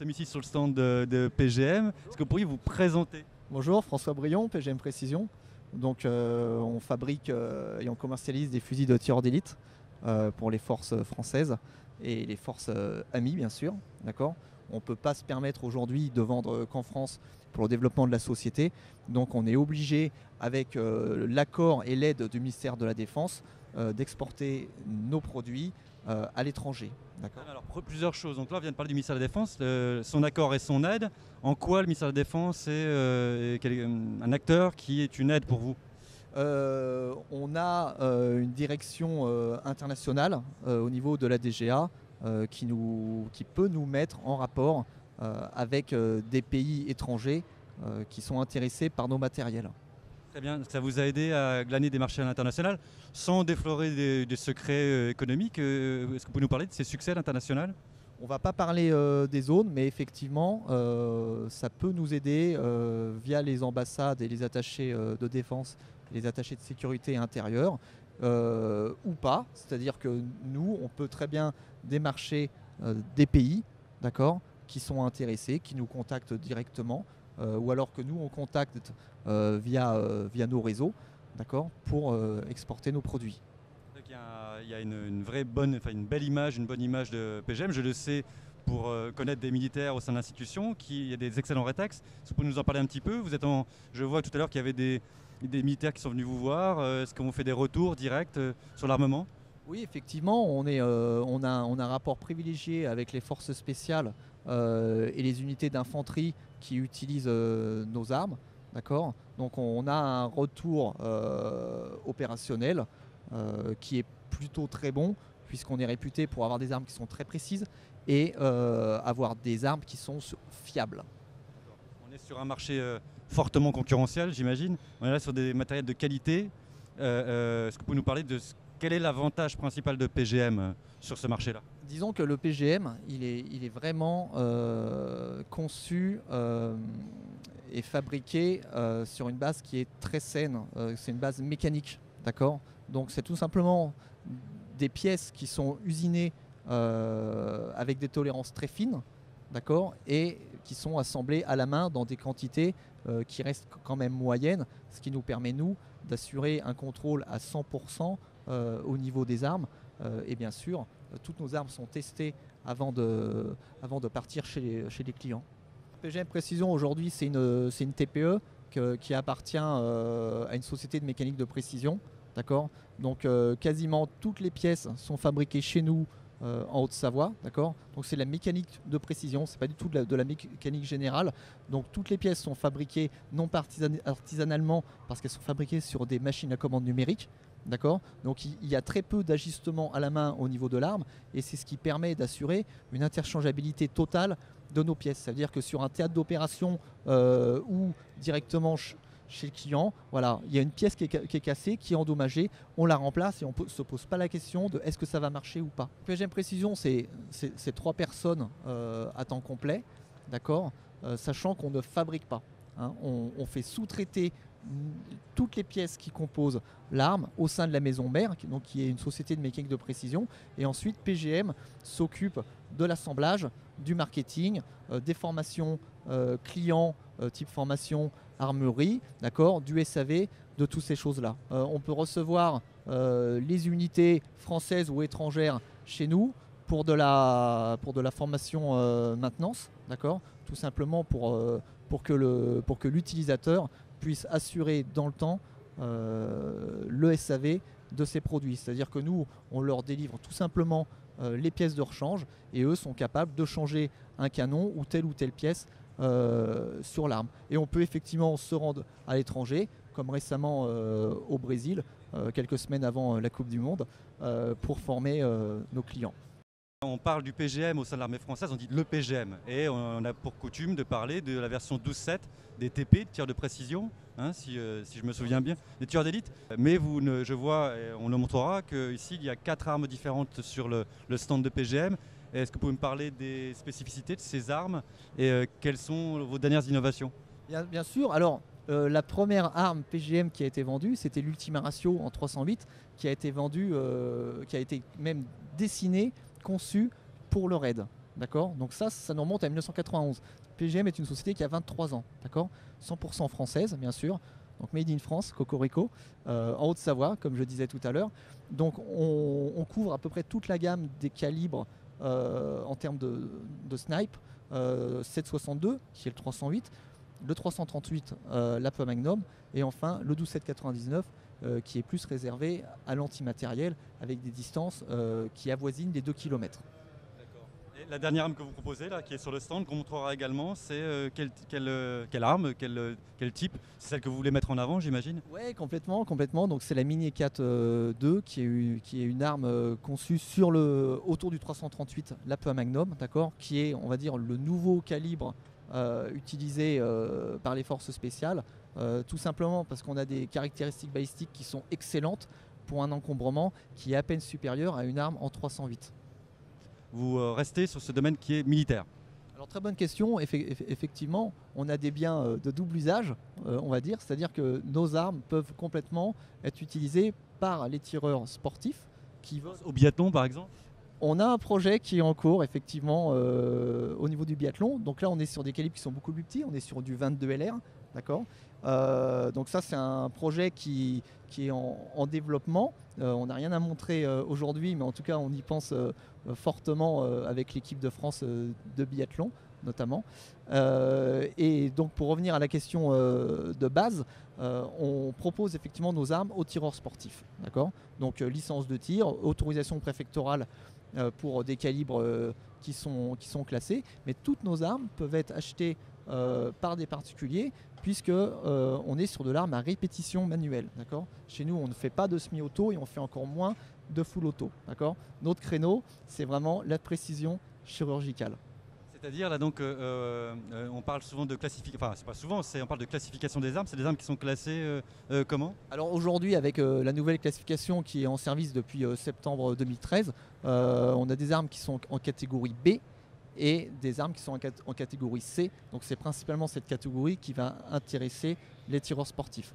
sommes ici sur le stand de PGM. Est-ce que vous pourriez vous présenter? Bonjour, François Brion, PGM Précision. Donc, on fabrique et on commercialise des fusils de tir d'élite pour les forces françaises et les forces amies, bien sûr. D'accord. On ne peut pas se permettre aujourd'hui de vendre qu'en France pour le développement de la société. Donc, on est obligé, avec l'accord et l'aide du ministère de la Défense, d'exporter nos produits à l'étranger. Alors, plusieurs choses. Donc là, on vient de parler du ministère de la Défense, son accord et son aide. En quoi le ministère de la Défense est un acteur qui est une aide pour vous? On a une direction internationale au niveau de la DGA qui peut nous mettre en rapport avec des pays étrangers qui sont intéressés par nos matériels. Très bien, ça vous a aidé à glaner des marchés à l'international sans déflorer des secrets économiques. Est-ce que vous pouvez nous parler de ces succès à l'international? On ne va pas parler des zones, mais effectivement, ça peut nous aider via les ambassades et les attachés de défense, les attachés de sécurité intérieure, ou pas. C'est-à-dire que nous, on peut très bien démarcher des pays, d'accord, qui sont intéressés, qui nous contactent directement, ou alors que nous, on contacte via nos réseaux, d'accord, pour exporter nos produits. Il y a une vraie bonne, une belle image, une bonne image de PGM. Je le sais pour connaître des militaires au sein de l'institution, il y a des excellents rétex. Est-ce que vous pouvez nous en parler un petit peu? Je vois tout à l'heure qu'il y avait des militaires qui sont venus vous voir. Est-ce qu'on fait des retours directs sur l'armement? Oui, effectivement, on a un rapport privilégié avec les forces spéciales et les unités d'infanterie qui utilisent nos armes. D'accord. Donc on a un retour opérationnel qui est plutôt très bon, puisqu'on est réputé pour avoir des armes qui sont très précises et avoir des armes qui sont fiables. On est sur un marché fortement concurrentiel, j'imagine. On est là sur des matériels de qualité. Est-ce que vous pouvez nous parler de quel est l'avantage principal de PGM sur ce marché-là? Disons que le PGM, il est vraiment conçu et fabriqué sur une base qui est très saine. C'est une base mécanique, d'accord? Donc c'est tout simplement des pièces qui sont usinées avec des tolérances très fines, d'accord, et qui sont assemblées à la main dans des quantités qui restent quand même moyennes, ce qui nous permet, nous, d'assurer un contrôle à 100% au niveau des armes. Et bien sûr, toutes nos armes sont testées avant de partir chez les clients. PGM Précision, aujourd'hui, c'est une TPE qui appartient à une société de mécanique de précision. D'accord. Donc quasiment toutes les pièces sont fabriquées chez nous en Haute-Savoie. D'accord. Donc c'est la mécanique de précision, c'est pas du tout de la mécanique générale. Donc toutes les pièces sont fabriquées non pas artisanalement, parce qu'elles sont fabriquées sur des machines à commande numérique. D'accord. Donc il y a très peu d'ajustements à la main au niveau de l'arme, et c'est ce qui permet d'assurer une interchangeabilité totale de nos pièces. Ça veut dire que sur un théâtre d'opération ou directement chez le client, voilà, il y a une pièce qui est cassée, qui est endommagée, on la remplace et on ne se pose pas la question de est-ce que ça va marcher ou pas. PGM Précision, c'est 3 personnes à temps complet, d'accord, sachant qu'on ne fabrique pas. Hein, on fait sous-traiter toutes les pièces qui composent l'arme au sein de la maison mère, qui est une société de mécanique de précision, et ensuite PGM s'occupe de l'assemblage, du marketing, des formations clients, type formation armurerie, d'accord, du SAV, de toutes ces choses-là. On peut recevoir les unités françaises ou étrangères chez nous pour de la formation maintenance, d'accord, tout simplement pour que l'utilisateur puisse assurer dans le temps le SAV de ces produits. C'est-à-dire que nous, on leur délivre tout simplement les pièces de rechange, et eux sont capables de changer un canon ou telle pièce sur l'arme. Et on peut effectivement se rendre à l'étranger, comme récemment au Brésil, quelques semaines avant la Coupe du Monde, pour former nos clients. On parle du PGM au sein de l'armée française, on dit le PGM, et on a pour coutume de parler de la version 12.7 des TP, tirs de précision, hein, si je me souviens bien, des tueurs d'élite. Mais je vois, et on le montrera, qu'ici il y a 4 armes différentes sur le stand de PGM. Est-ce que vous pouvez me parler des spécificités de ces armes et quelles sont vos dernières innovations? Bien sûr. Alors, la première arme PGM qui a été vendue, c'était l'Ultima Ratio en 308, qui a été vendue, qui a été même dessinée, conçue pour le raid. d'accord. Donc ça nous remonte à 1991. PGM est une société qui a 23 ans, d'accord, 100% française, bien sûr. Donc Made in France, Cocorico, en Haute-Savoie, comme je disais tout à l'heure. Donc on couvre à peu près toute la gamme des calibres en termes de snipe. 7,62 qui est le 308, le 338 l'Apa Magnum et enfin le 12,799 qui est plus réservé à l'antimatériel avec des distances qui avoisinent les 2 km. Et la dernière arme que vous proposez, là, qui est sur le stand, qu'on montrera également, c'est quelle arme, quel type? C'est celle que vous voulez mettre en avant, j'imagine? Oui, complètement. Donc c'est la Mini E4 2 qui est une arme conçue autour du 338 l'Apa Magnum, d'accord, qui est, on va dire, le nouveau calibre utilisé par les forces spéciales, tout simplement parce qu'on a des caractéristiques balistiques qui sont excellentes pour un encombrement qui est à peine supérieur à une arme en 308. Vous restez sur ce domaine qui est militaire. Alors très bonne question, effectivement, on a des biens de double usage, on va dire, c'est-à-dire que nos armes peuvent complètement être utilisées par les tireurs sportifs qui veulent... Au biathlon, par exemple? On a un projet qui est en cours, effectivement, au niveau du biathlon. Donc là, on est sur des calibres qui sont beaucoup plus petits, on est sur du 22 LR, d'accord. Donc ça, c'est un projet qui est en développement. On n'a rien à montrer aujourd'hui, mais en tout cas, on y pense fortement avec l'équipe de France de biathlon, notamment. Et donc, pour revenir à la question de base, on propose effectivement nos armes aux tireurs sportifs, d'accord. Donc, licence de tir, autorisation préfectorale pour des calibres qui sont classés, mais toutes nos armes peuvent être achetées par des particuliers puisque on est sur de l'arme à répétition manuelle, d'accord. Chez nous, on ne fait pas de semi-auto et on fait encore moins de full auto, d'accord. Notre créneau, c'est vraiment la précision chirurgicale. C'est-à-dire, là, donc, on parle souvent de classification, enfin, c'est pas souvent, on parle de classification des armes, c'est des armes qui sont classées comment? Alors aujourd'hui, avec la nouvelle classification qui est en service depuis septembre 2013, on a des armes qui sont en catégorie B et des armes qui sont en catégorie C. Donc c'est principalement cette catégorie qui va intéresser les tireurs sportifs.